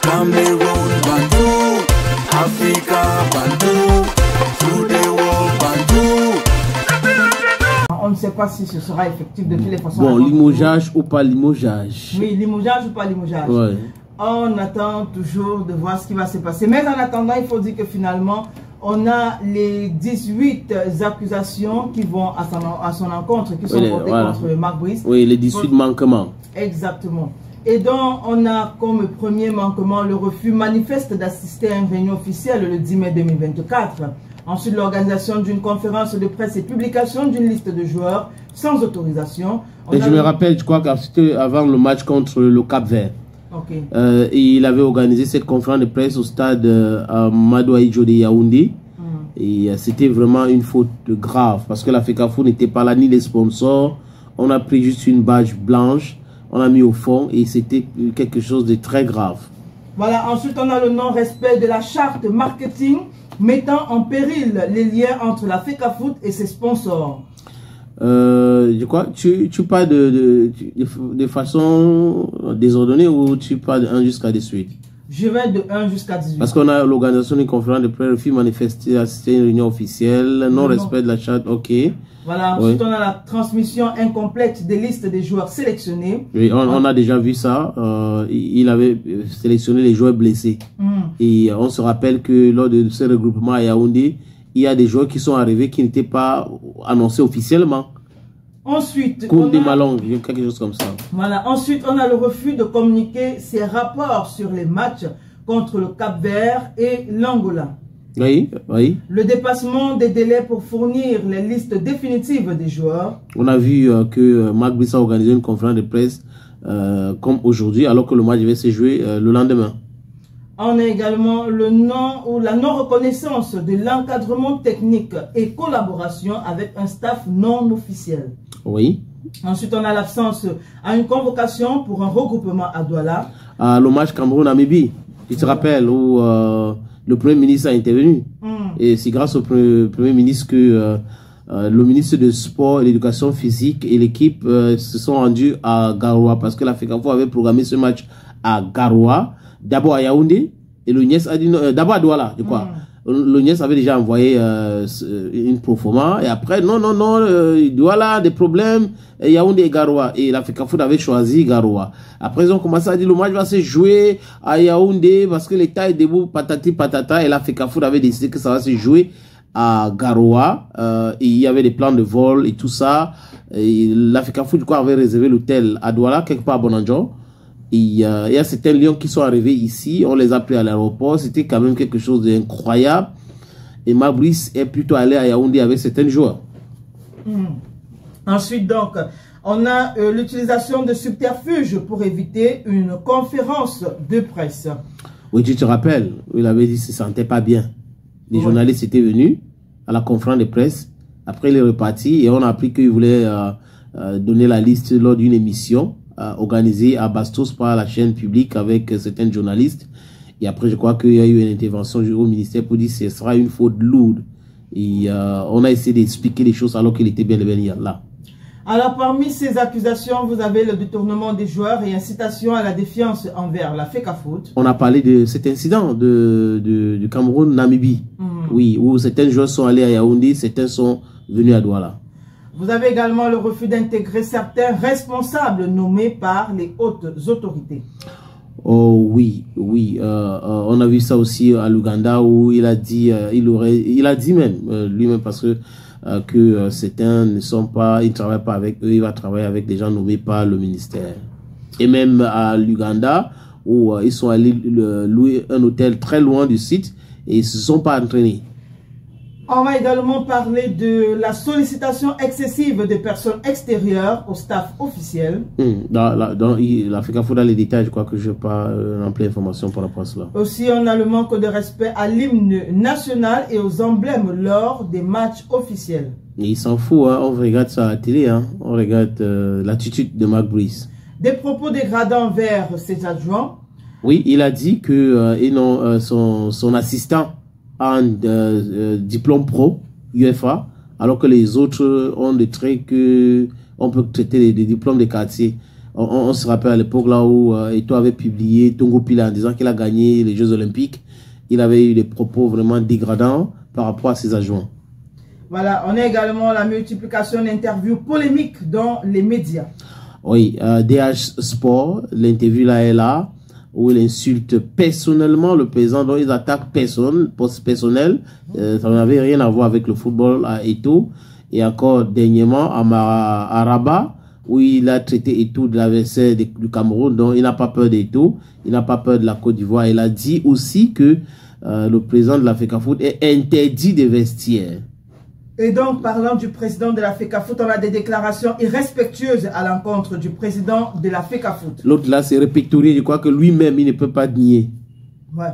Cameroun, Bandou, Africa, Bandou, through the world, Bandou. On ne sait pas si ce sera effectif de toutes les façons. Bon, limogeage ou pas limogeage. Oui, limogeage ou pas limogeage. Ouais. On attend toujours de voir ce qui va se passer. Mais en attendant, il faut dire que finalement, on a les 18 accusations qui vont à son encontre, qui sont portées contre Marc Brice. Oui, les 18 manquements. Exactement. Et donc, on a comme premier manquement le refus manifeste d'assister à une réunion officielle le 10 mai 2024. Ensuite, l'organisation d'une conférence de presse et publication d'une liste de joueurs sans autorisation. Et je me rappelle, je crois qu'avant le match contre le Cap-Vert, il avait organisé cette conférence de presse au stade Madou Ahidjo de Yaoundé. Et c'était vraiment une faute grave parce que la FECAFOOT n'était pas là, ni les sponsors. On a pris juste une badge blanche, on a mis au fond et c'était quelque chose de très grave. Voilà, ensuite on a le non-respect de la charte marketing mettant en péril les liens entre la FECAFOOT et ses sponsors. Je crois, tu parles de façon désordonnée ou tu parles de 1 jusqu'à 18? Je vais de 1 jusqu'à 18. Parce qu'on a l'organisation d'une conférence de presse, refus manifesté, assister à une réunion officielle, non-respect de la charte, ok. Voilà, ensuite on a la transmission incomplète des listes des joueurs sélectionnés. Oui, on a déjà vu ça. Il avait sélectionné les joueurs blessés. Et on se rappelle que lors de ce regroupement à Yaoundé, il y a des joueurs qui sont arrivés qui n'étaient pas annoncés officiellement. Ensuite, quelque chose comme ça. Voilà. Ensuite, on a le refus de communiquer ses rapports sur les matchs contre le Cap-Vert et l'Angola. Oui, oui. Le dépassement des délais pour fournir les listes définitives des joueurs. On a vu que Marc Brice a organisé une conférence de presse comme aujourd'hui, alors que le match devait se jouer le lendemain. On a également le la non-reconnaissance de l'encadrement technique et collaboration avec un staff non officiel. Oui. Ensuite, on a l'absence à une convocation pour un regroupement à Douala. Le match Cameroun-Namibie, tu te rappelles, où le Premier ministre a intervenu. Et c'est grâce au Premier ministre que le ministre de Sport et l'Éducation physique et l'équipe se sont rendus à Garoua parce que la FECAFOOT avait programmé ce match à Garoua. D'abord à Yaoundé, et le Niès a dit d'abord à Douala, je crois. Le Niès avait déjà envoyé une proforma, et après, non, Douala, des problèmes, et Yaoundé et Garoua. Et la FECAFOOT avait choisi Garoua. Après, ils ont commencé à dire le match va se jouer à Yaoundé, parce que l'État est debout, patati patata, et la FECAFOOT avait décidé que ça va se jouer à Garoua. Et il y avait des plans de vol et tout ça. Et la FECAFOOT, je crois, avait réservé l'hôtel à Douala, quelque part à Bonanjo. Il y a certains lions qui sont arrivés ici, on les a pris à l'aéroport, c'était quand même quelque chose d'incroyable. Et Marc Brice est plutôt allé à Yaoundé avec certains joueurs. Ensuite, donc, on a l'utilisation de subterfuges pour éviter une conférence de presse. Oui, tu te rappelles, il avait dit qu'il ne se sentait pas bien. Les journalistes étaient venus à la conférence de presse, après il est reparti et on a appris qu'il voulait donner la liste lors d'une émission organisé à Bastos par la chaîne publique avec certains journalistes. Et après, je crois qu'il y a eu une intervention au ministère pour dire que ce sera une faute lourde. Et on a essayé d'expliquer les choses alors qu'il était bien là. Alors, parmi ces accusations, vous avez le détournement des joueurs et incitation à la défiance envers la FECAFOOT. On a parlé de cet incident du Cameroun-Namibie. Oui, où certains joueurs sont allés à Yaoundé, certains sont venus à Douala. Vous avez également le refus d'intégrer certains responsables nommés par les hautes autorités. Oh oui, oui. On a vu ça aussi à l'Ouganda où il a dit, il a dit même lui-même parce que certains ne sont pas, ils ne travaillent pas avec eux, il va travailler avec des gens nommés par le ministère. Et même à l'Ouganda où ils sont allés louer un hôtel très loin du site et ils ne se sont pas entraînés. On va également parler de la sollicitation excessive des personnes extérieures au staff officiel. Dans la FECAFOOT, dans les détails, je crois que je n'ai pas rempli l'information par rapport à cela. Aussi, on a le manque de respect à l'hymne national et aux emblèmes lors des matchs officiels. Et il s'en fout, hein, on regarde ça à la télé, hein, on regarde l'attitude de Marc Brice. Des propos dégradants envers ses adjoints. Oui, il a dit que son assistant a un diplôme pro UFA, alors que les autres ont des traits que on peut traiter des diplômes de quartier. On se rappelle à l'époque là où Eto'o avait publié Tongo Pila en disant qu'il a gagné les Jeux Olympiques. Il avait eu des propos vraiment dégradants par rapport à ses adjoints. Voilà, on a également la multiplication d'interviews polémiques dans les médias. Oui, DH Sport, l'interview là est là, où il insulte personnellement le président, donc ils attaquent personnel. Ça n'avait rien à voir avec le football à Eto'o. Et encore dernièrement à Rabat, où il a traité Eto'o de l'adversaire du Cameroun, donc il n'a pas peur d'Eto'o, il n'a pas peur de la Côte d'Ivoire. Il a dit aussi que le président de la FECAFOOT est interdit des vestiaires. Et donc, parlant du président de la FECAFOOT, on a des déclarations irrespectueuses à l'encontre du président de la FECAFOOT. L'autre là, c'est répertorié, je crois que lui-même, il ne peut pas nier. Ouais.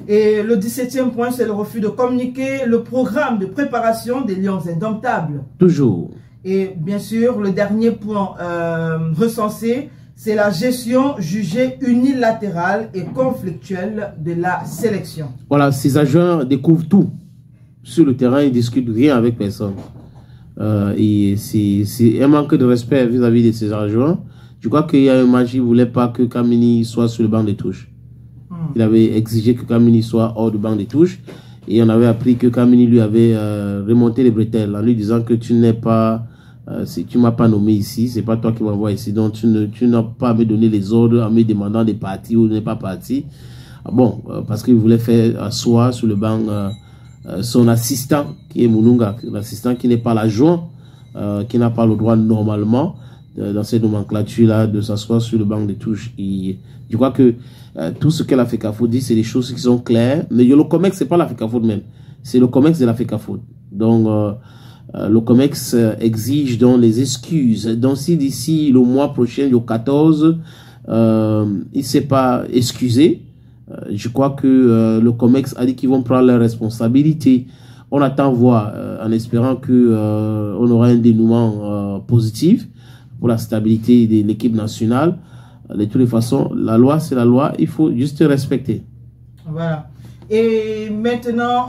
Et le 17e point, c'est le refus de communiquer le programme de préparation des Lions Indomptables. Toujours. Et bien sûr, le dernier point recensé, c'est la gestion jugée unilatérale et conflictuelle de la sélection. Voilà, ces agents découvrent tout. Sur le terrain, ils ne discutent rien avec personne. Et c'est un manque de respect vis-à-vis de ces agents. Je crois qu'il y a un match, il ne voulait pas que Kamini soit sur le banc des touches. Il avait exigé que Kamini soit hors du banc des touches. Et on avait appris que Kamini lui avait remonté les bretelles en lui disant que tu n'es pas... tu ne m'as pas nommé ici, c'est pas toi qui m'envoie ici, donc tu n'as pas à me donner les ordres en me demandant des parties ou n'est pas parti. Bon, parce qu'il voulait faire asseoir sur le banc son assistant qui est Moununga, l'assistant qui n'est pas l'adjoint, qui n'a pas le droit normalement dans cette nomenclature-là de s'asseoir sur le banc de touche. Et je crois que tout ce que la FECAFOOT dit, c'est des choses qui sont claires, mais le COMEX, c'est pas la FECAFOOT même, c'est le COMEX de la FECAFOOT. Donc, le COMEX exige donc les excuses. Donc, si d'ici le mois prochain, le 14, il ne s'est pas excusé, je crois que le COMEX a dit qu'ils vont prendre leurs responsabilités. On attend voir, en espérant que on aura un dénouement positif pour la stabilité de l'équipe nationale. De toutes les façons, la loi, c'est la loi. Il faut juste respecter. Voilà. Et maintenant...